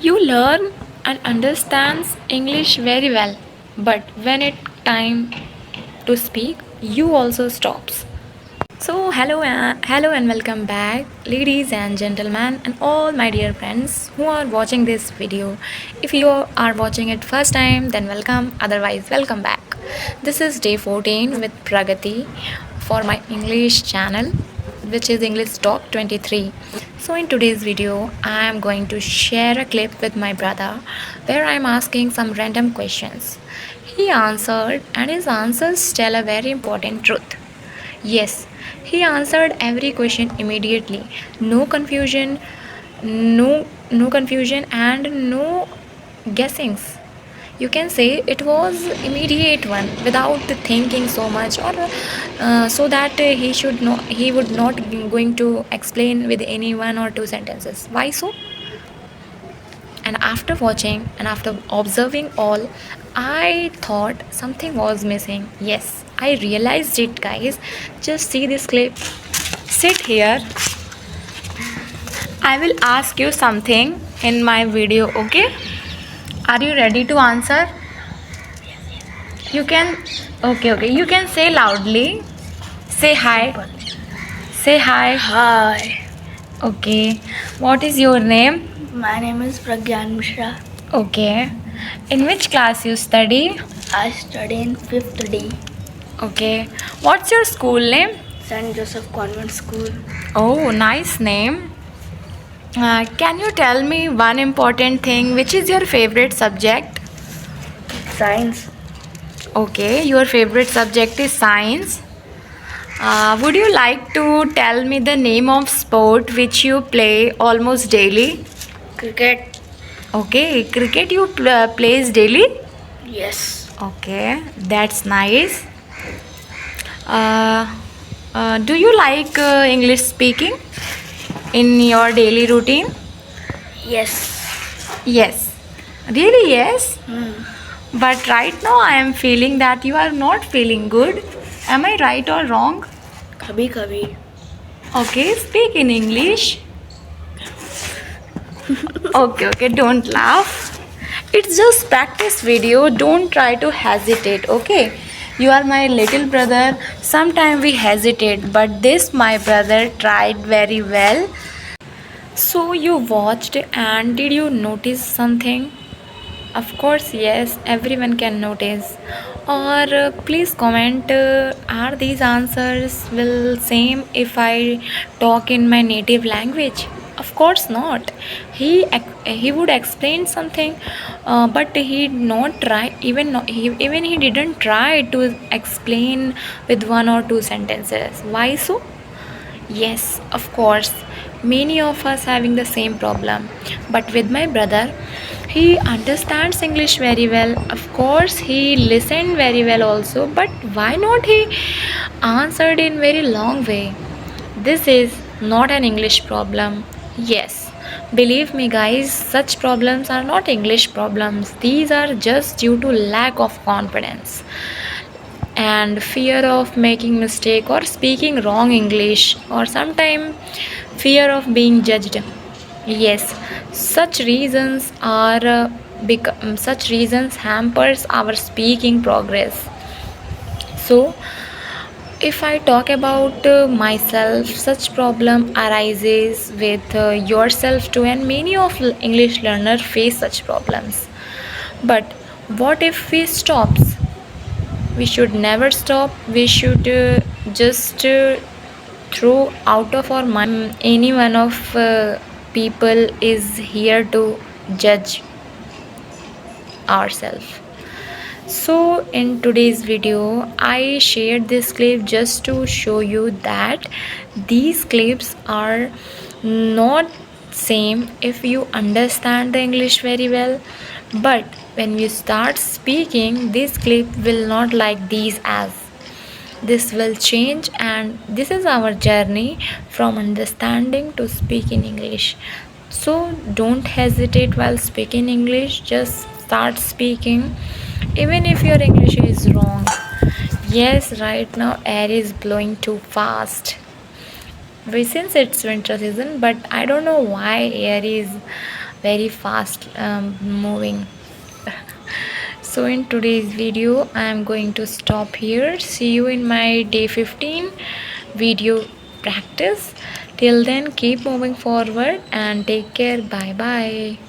You learn and understands English very well, but when it time to speak, you also stops. So hello and welcome back, ladies and gentlemen, and all my dear friends who are watching this video. If you are watching it first time, then welcome. Otherwise, welcome back. This is day 14 with Pragati for my English channel, which is English Talk 23. So in today's video, I am going to share a clip with my brother where I am asking some random questions. He answered, and his answers tell a very important truth. Yes, he answered every question immediately. No confusion, no confusion and no guessings. You can say it was immediate one without thinking so much or so that he would not going to explain with any one or two sentences. Why so? And after watching and after observing all, I thought something was missing. Yes, I realized it, guys. Just see this clip. Sit here. I will ask you something in my video, okay? Are you ready to answer? You can. Okay, you can say loudly. Say hi. Say hi. Hi, Okay. What is your name? my name is Pragati Mishra. Okay. In which class you study? I study in 5th D, Okay. What's your school name? St. Joseph Convent School. Oh, nice name. Can you tell me one important thing? Which is your favorite subject? Science. Okay, your favorite subject is science. Would you like to tell me the name of sport which you play almost daily? Cricket. Okay, cricket you plays daily? Yes. Okay, that's nice. Uh, do you like English speaking in your daily routine? Yes. Yes. Really, yes. Hmm. But right now I am feeling that you are not feeling good. Am I right or wrong? Kabhi kabhi. Okay, speak in English. Okay, don't laugh. It's just practice video. Don't try to hesitate, okay? You are my little brother. Sometimes we hesitate, but this my brother tried very well. So you watched and did you notice something? Of course, yes, everyone can notice. Or please comment, are these answers will same if I talk in my native language? Of course not. He would explain something, but he not try even he didn't try to explain with one or two sentences. Why so? Yes, of course. Many of us having the same problem. But with my brother, he understands English very well. Of course, he listened very well also. But why not he answered in very long way? This is not an English problem. Yes. Believe me guys, such problems are not English problems. These are just due to lack of confidence and fear of making mistake or speaking wrong English or sometime fear of being judged. Yes, such reasons are such reasons hampers our speaking progress. So if I talk about myself, such problem arises with yourself too, and many of English learners face such problems. But what if we stops? We should never stop. We should just throw out of our mind any one of people is here to judge ourselves. So in today's video I shared this clip just to show you that these clips are not same if you understand the English very well, but when you start speaking this clip will not like these as this will change, and this is our journey from understanding to speaking English. So don't hesitate while speaking English, just start speaking even if your English is wrong. Yes, right now air is blowing too fast. Since it's winter season, but I don't know why air is very fast moving. So in today's video I am going to stop here. See you in my day 15 video practice. Till then, keep moving forward and take care. Bye bye.